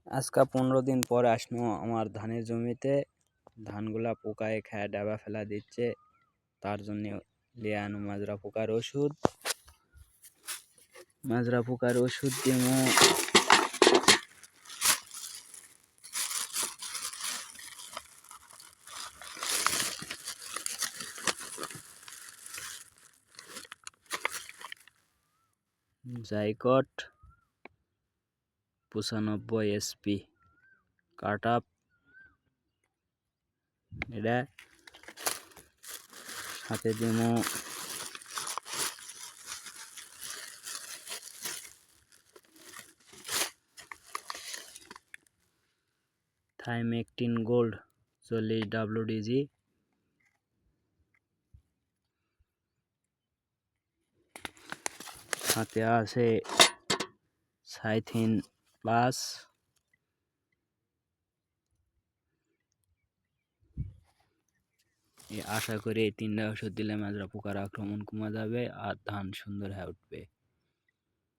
আজকা 15 দিন পর আসনো আমার ধানের জমিতে। ধানগুলা পোকায় খায় ডাবা ফেলা দিচ্ছে, তার জন্য লিয়ে আনো মাজরা পোকার ওষুধ দিমু। জাইকট 95 SP কাট আপ, এটা সাথে দিমু থাইমেকটিন গোল্ড 40 WDG, সাথে আছে সাইথিন প্লাস। আশা করি এই 3টা ওষুধ দিলে মাজরা পোকার আক্রমণ কমে যাবে আর ধান সুন্দর হয়ে উঠবে।